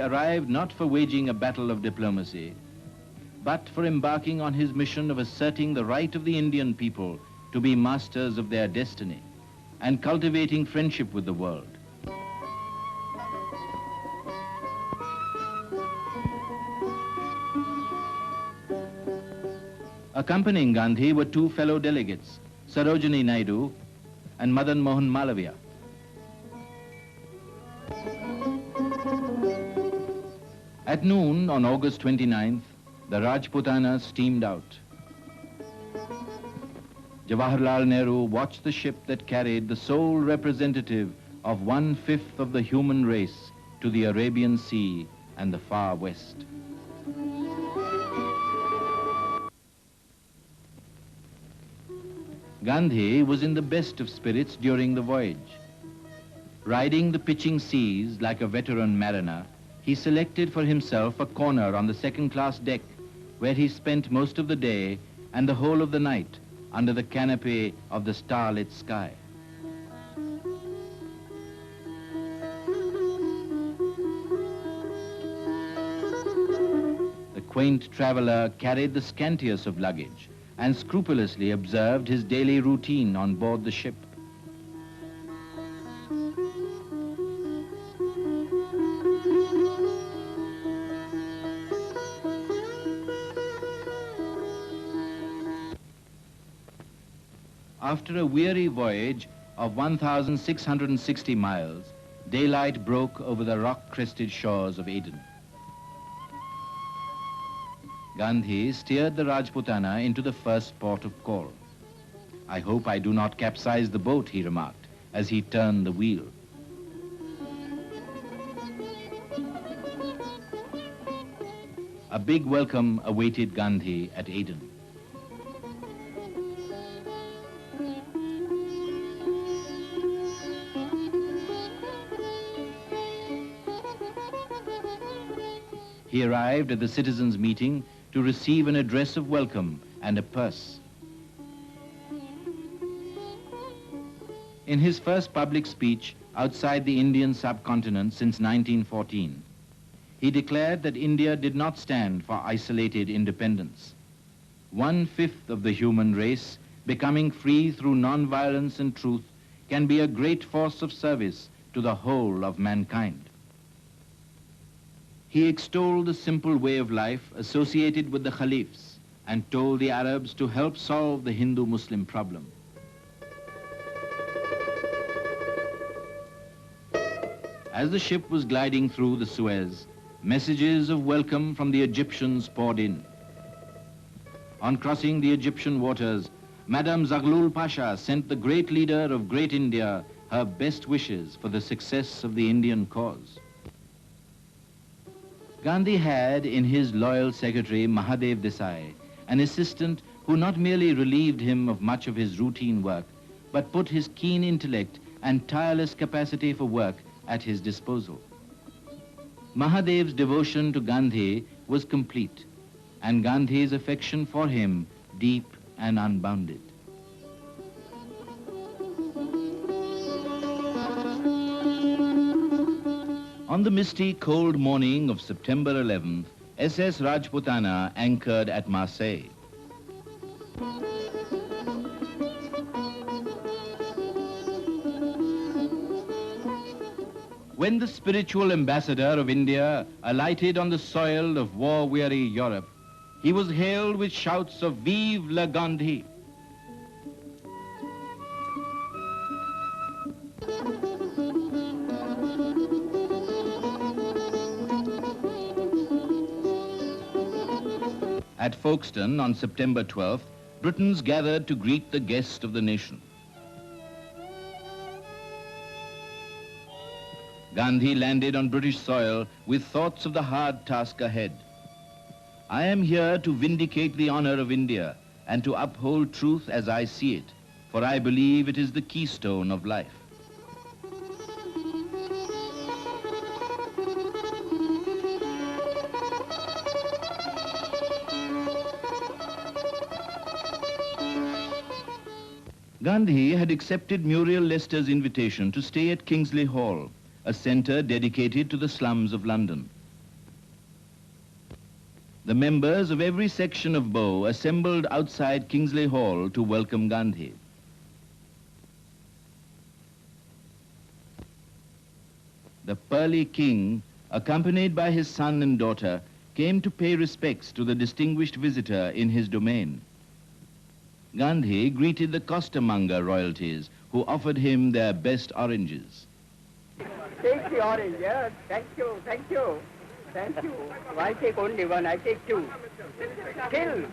arrived not for waging a battle of diplomacy, but for embarking on his mission of asserting the right of the Indian people to be masters of their destiny and cultivating friendship with the world. Accompanying Gandhi were two fellow delegates, Sarojini Naidu and Madan Mohan Malaviya. At noon on August 29th, the Rajputana steamed out. Jawaharlal Nehru watched the ship that carried the sole representative of 1/5 of the human race to the Arabian Sea and the far west. Gandhi was in the best of spirits during the voyage. Riding the pitching seas like a veteran mariner, he selected for himself a corner on the second-class deck where he spent most of the day and the whole of the night under the canopy of the starlit sky. The quaint traveler carried the scantiest of luggage and scrupulously observed his daily routine on board the ship. After a weary voyage of 1,660 miles, daylight broke over the rock-crested shores of Aden. Gandhi steered the Rajputana into the first port of call. "I hope I do not capsize the boat," he remarked as he turned the wheel. A big welcome awaited Gandhi at Aden. He arrived at the citizens' meeting to receive an address of welcome and a purse. In his first public speech outside the Indian subcontinent since 1914, he declared that India did not stand for isolated independence. 1/5 of the human race becoming free through non-violence and truth can be a great force of service to the whole of mankind. He extolled the simple way of life associated with the Caliphs and told the Arabs to help solve the Hindu-Muslim problem. As the ship was gliding through the Suez, messages of welcome from the Egyptians poured in. On crossing the Egyptian waters, Madame Zaghlul Pasha sent the great leader of Great India her best wishes for the success of the Indian cause. Gandhi had in his loyal secretary Mahadev Desai an assistant who not merely relieved him of much of his routine work, but put his keen intellect and tireless capacity for work at his disposal. Mahadev's devotion to Gandhi was complete, and Gandhi's affection for him deep and unbounded. On the misty, cold morning of September 11th, SS Rajputana anchored at Marseille. When the spiritual ambassador of India alighted on the soil of war-weary Europe, he was hailed with shouts of "Vive la Gandhi!" At Folkestone on September 12th, Britons gathered to greet the guest of the nation. Gandhi landed on British soil with thoughts of the hard task ahead. "I am here to vindicate the honor of India and to uphold truth as I see it, for I believe it is the keystone of life." Gandhi had accepted Muriel Leicester's invitation to stay at Kingsley Hall, a centre dedicated to the slums of London. The members of every section of Bow assembled outside Kingsley Hall to welcome Gandhi. The Pearly King, accompanied by his son and daughter, came to pay respects to the distinguished visitor in his domain. Gandhi greeted the costermonger royalties, who offered him their best oranges. Take the orange, yes. Thank you, thank you. Thank you. I take only one, I take two. Kill!